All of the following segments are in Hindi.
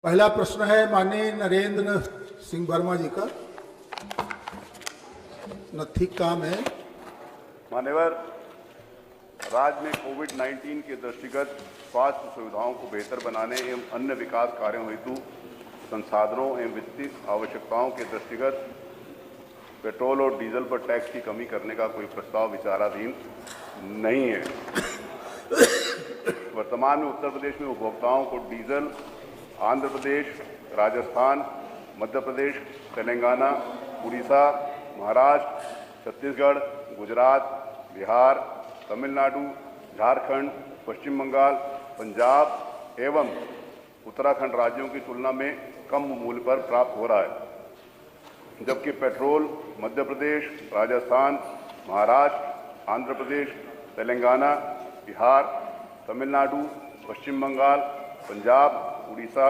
पहला प्रश्न है माननीय नरेंद्र सिंह वर्मा जी का। नथी काम है। मान्यवर, राज्य में कोविड-19 के दृष्टिगत स्वास्थ्य सुविधाओं को बेहतर बनाने एवं अन्य विकास कार्यों हेतु संसाधनों एवं वित्तीय आवश्यकताओं के दृष्टिगत पेट्रोल और डीजल पर टैक्स की कमी करने का कोई प्रस्ताव विचाराधीन नहीं है। वर्तमान में उत्तर प्रदेश में उपभोक्ताओं को डीजल आंध्र प्रदेश, राजस्थान, मध्य प्रदेश, तेलंगाना, उड़ीसा, महाराष्ट्र, छत्तीसगढ़, गुजरात, बिहार, तमिलनाडु, झारखंड, पश्चिम बंगाल, पंजाब एवं उत्तराखंड राज्यों की तुलना में कम मूल्य पर प्राप्त हो रहा है, जबकि पेट्रोल मध्य प्रदेश, राजस्थान, महाराष्ट्र, आंध्र प्रदेश, तेलंगाना, बिहार, तमिलनाडु, पश्चिम बंगाल, पंजाब, उड़ीसा,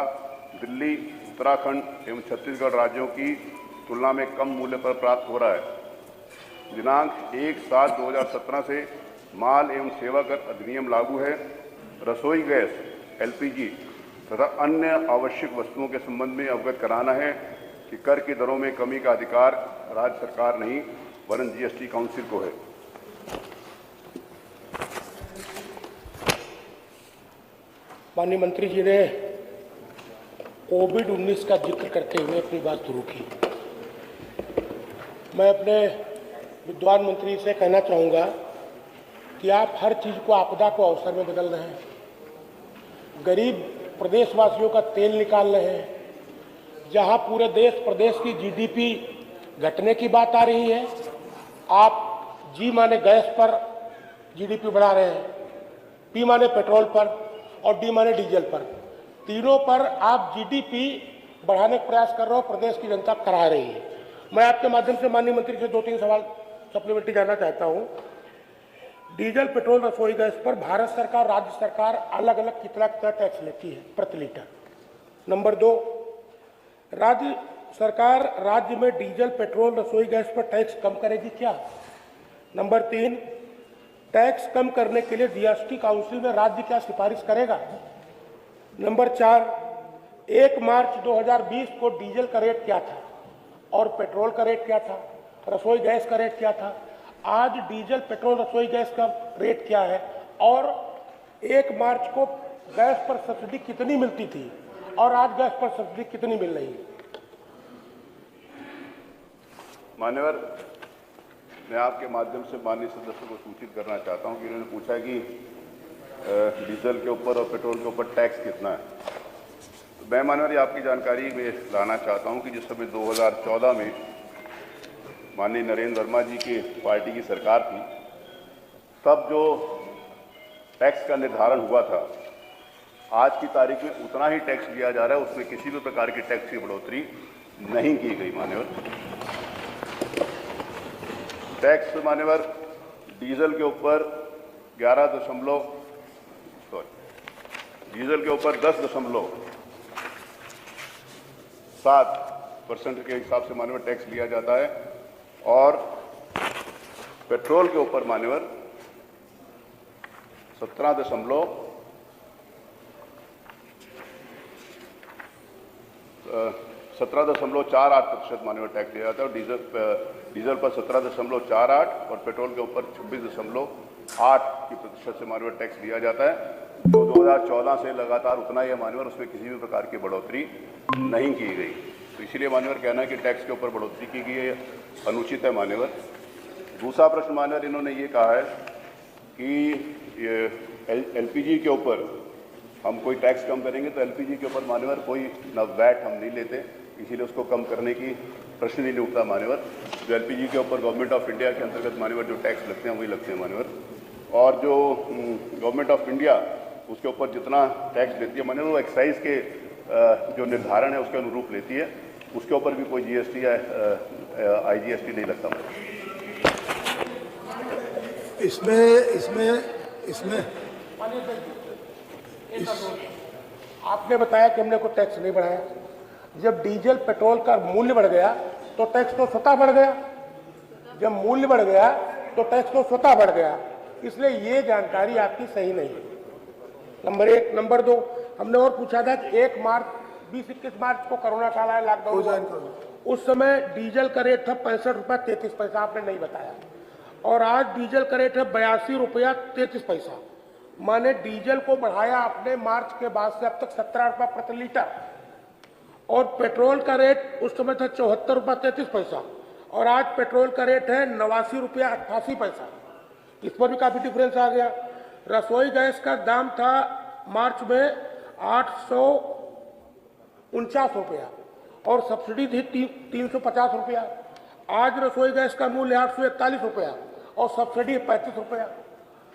दिल्ली, उत्तराखंड एवं छत्तीसगढ़ राज्यों की तुलना में कम मूल्य पर प्राप्त हो रहा है। दिनांक 1/7/2017 से माल एवं सेवा कर अधिनियम लागू है। रसोई गैस, एलपीजी तथा अन्य आवश्यक वस्तुओं के संबंध में अवगत कराना है कि कर की दरों में कमी का अधिकार राज्य सरकार नहीं वरन जीएसटी काउंसिल को है। माननीय मंत्री जी ने कोविड-19 का जिक्र करते हुए अपनी बात शुरू की। मैं अपने विद्वान मंत्री से कहना चाहूँगा कि आप हर चीज़ को आपदा को अवसर में बदल रहे हैं। गरीब प्रदेशवासियों का तेल निकाल रहे हैं। जहाँ पूरे देश प्रदेश की जीडीपी घटने की बात आ रही है, आप जी माने गैस पर जीडीपी बढ़ा रहे हैं, पी माने पेट्रोल पर और डी माने डीजल पर। तीनों पर आप जीडीपी बढ़ाने का प्रयास कर रहे हो, प्रदेश की जनता करा रही है। मैं आपके माध्यम से माननीय मंत्री से 2-3 सवाल सप्लीमेंट्री जानना चाहता हूँ। डीजल, पेट्रोल, रसोई गैस पर भारत सरकार, राज्य सरकार अलग अलग कितना टैक्स लेती है प्रति लीटर? नंबर 2, राज्य सरकार राज्य में डीजल, पेट्रोल, रसोई गैस पर टैक्स कम करेगी क्या? नंबर 3, टैक्स कम करने के लिए जीएसटी काउंसिल में राज्य क्या सिफारिश करेगा? नंबर 4, 1 मार्च 2020 को डीजल का रेट क्या था और पेट्रोल का रेट क्या था, रसोई गैस का रेट क्या था? आज डीजल, पेट्रोल, रसोई गैस का रेट क्या है और 1 मार्च को गैस पर सब्सिडी कितनी मिलती थी और आज गैस पर सब्सिडी कितनी मिल रही है? मान्यवर, मैं आपके माध्यम से माननीय सदस्य को सूचित करना चाहता हूं कि इन्होंने पूछा कि डीजल के ऊपर और पेट्रोल के ऊपर टैक्स कितना है। तो मैं मान्यवर ये आपकी जानकारी में लाना चाहता हूं कि जिस समय 2014 में माननीय नरेंद्र वर्मा जी की पार्टी की सरकार थी, तब जो टैक्स का निर्धारण हुआ था, आज की तारीख में उतना ही टैक्स लिया जा रहा है, उसमें किसी भी प्रकार की टैक्स की बढ़ोतरी नहीं की गई। मान्यवर, टैक्स मान्यवर डीजल के ऊपर 10.7% के हिसाब से मान्यवर टैक्स लिया जाता है और पेट्रोल के ऊपर मान्यवर 17.48% मान्यवर टैक्स लिया जाता है और डीजल पर 17.48 और पेट्रोल के ऊपर 26.8% से मान्यवर टैक्स लिया जाता है। जो 2014 से लगातार उतना ही है मान्यवर, उसमें किसी भी प्रकार की बढ़ोतरी नहीं की गई। तो इसीलिए मान्यवर कहना है कि टैक्स के ऊपर बढ़ोतरी की गई है अनुचित है मान्यवर। दूसरा प्रश्न मान्यवर इन्होंने ये कहा है कि एलपीजी के ऊपर हम कोई टैक्स कम करेंगे, तो एलपीजी के ऊपर मान्यवर कोई न वैट हम नहीं लेते, इसीलिए उसको कम करने की प्रश्न नहीं उठता मान्यवर। जो एलपीजी के ऊपर गवर्नमेंट ऑफ इंडिया के अंतर्गत मान्यवर जो टैक्स लगते हैं वही लगते हैं मान्यवर, और जो गवर्नमेंट ऑफ इंडिया उसके ऊपर जितना टैक्स लेती है मान्यवर वो एक्साइज के जो निर्धारण है उसके अनुरूप लेती है, उसके ऊपर भी कोई जीएसटी या आईजीएसटी नहीं लगता। इसमें आपने बताया कि हमने कोई टैक्स नहीं बढ़ाया। जब डीजल, पेट्रोल का मूल्य बढ़ गया तो टैक्स तो स्वतः बढ़ गया। जब मूल्य बढ़ गया तो टैक्स तो स्वतः बढ़ गया। इसलिए ये जानकारी आपकी सही नहीं है। नंबर 1। नंबर 2, हमने और पूछा था कि 1 मार्च 20-21 मार्च को कोरोना काल आया, लॉकडाउन हो हुआ। जाए उस समय डीजल का रेट था 65 रुपया 33 पैसा, आपने नहीं बताया। और आज डीजल का रेट है 82 रुपया 33 पैसा। माने डीजल को बढ़ाया आपने मार्च के बाद से अब तक 17 रुपया प्रति लीटर। और पेट्रोल का रेट उस समय था 74 रुपया 33 पैसा और आज पेट्रोल का रेट है 89 रुपया 88 पैसा। इस पर भी काफी डिफरेंस आ गया। रसोई गैस का दाम था मार्च में 849 रुपया और सब्सिडी थी 350 रुपया। आज रसोई गैस का मूल्य 841 रुपया और सब्सिडी 35 रुपया।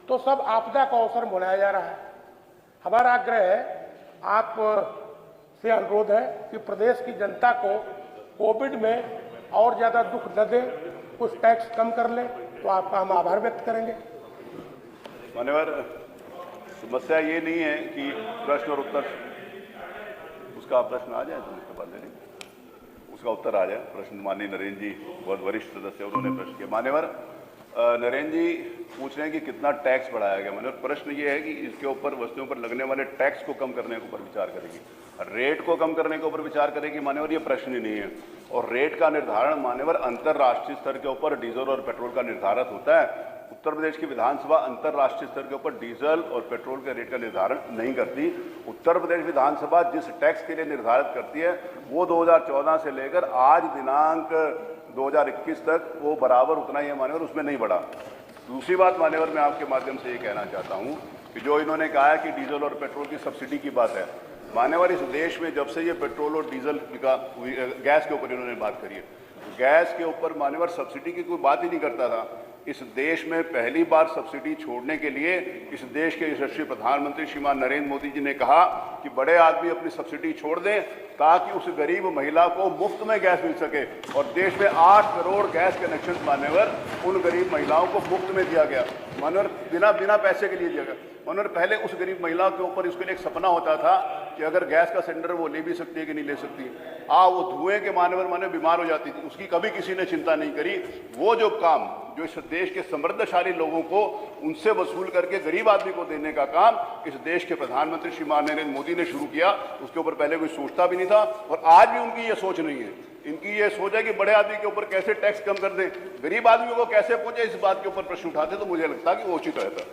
तो सब आपदा का अवसर मनाया जा रहा है। हमारा आग्रह है, आप से अनुरोध है कि प्रदेश की जनता को कोविड में और ज्यादा दुख न दें, कुछ टैक्स कम कर लें, तो आपका हम आभार व्यक्त करेंगे। मान्यवर, समस्या ये नहीं है कि प्रश्न और उत्तर, उसका प्रश्न आ जाए तो उसके बाद ले लेंगे, उसका उत्तर आ जाए। प्रश्न माननीय नरेंद्र जी बहुत वरिष्ठ सदस्य, उन्होंने प्रश्न किया। मान्यवर, नरेंद्र जी पूछ रहे हैं कि कितना टैक्स बढ़ाया गया। मान्यवर, प्रश्न ये है कि इसके ऊपर वस्तुओं पर लगने वाले टैक्स को कम करने के ऊपर विचार करेगी, रेट को कम करने के ऊपर विचार करेगी। मान्यवर, ये प्रश्न ही नहीं है। और रेट का निर्धारण मान्यवर अंतर्राष्ट्रीय स्तर के ऊपर डीजल और पेट्रोल का निर्धारित होता है। उत्तर प्रदेश की विधानसभा अंतर्राष्ट्रीय स्तर के ऊपर डीजल और पेट्रोल के रेट का निर्धारण नहीं करती। उत्तर प्रदेश विधानसभा जिस टैक्स के लिए निर्धारित करती है वो 2014 से लेकर आज दिनांक 2021 तक वो बराबर उतना ही है मान्यवर, उसमें नहीं बढ़ा। दूसरी बात मान्यवर, मैं आपके माध्यम से ये कहना चाहता हूँ कि जो इन्होंने कहा है कि डीजल और पेट्रोल की सब्सिडी की बात है, मान्यवर, इस देश में जब से ये पेट्रोल और डीजल का, गैस के ऊपर इन्होंने बात करी है, गैस के ऊपर मान्यवर सब्सिडी की कोई बात ही नहीं करता था। इस देश में पहली बार सब्सिडी छोड़ने के लिए इस देश के यशस्वी प्रधानमंत्री श्रीमान नरेंद्र मोदी जी ने कहा कि बड़े आदमी अपनी सब्सिडी छोड़ दें ताकि उस गरीब महिला को मुफ्त में गैस मिल सके। और देश में 8 करोड़ गैस कनेक्शन मान्यवर उन गरीब महिलाओं को मुफ्त में दिया गया मान्यवर, बिना पैसे के लिए दिया गया। मान्यवर, पहले उस गरीब महिला के ऊपर इसके लिए एक सपना होता था कि अगर गैस का सिलेंडर वो ले भी सकती है कि नहीं ले सकती, वो धुएं के मान्यवर बीमार हो जाती थी, उसकी कभी किसी ने चिंता नहीं करी। वो जो काम जो इस देश के समृद्धशाली लोगों को उनसे वसूल करके गरीब आदमी को देने का काम इस देश के प्रधानमंत्री श्रीमान नरेंद्र मोदी ने शुरू किया, उसके ऊपर पहले कोई सोचता भी नहीं था और आज भी उनकी ये सोच नहीं है। इनकी ये सोच है कि बड़े आदमी के ऊपर कैसे टैक्स कम कर दें, गरीब आदमियों को कैसे पहुंचे, इस बात के ऊपर प्रश्न उठाते तो मुझे लगता कि वो उचित रहता।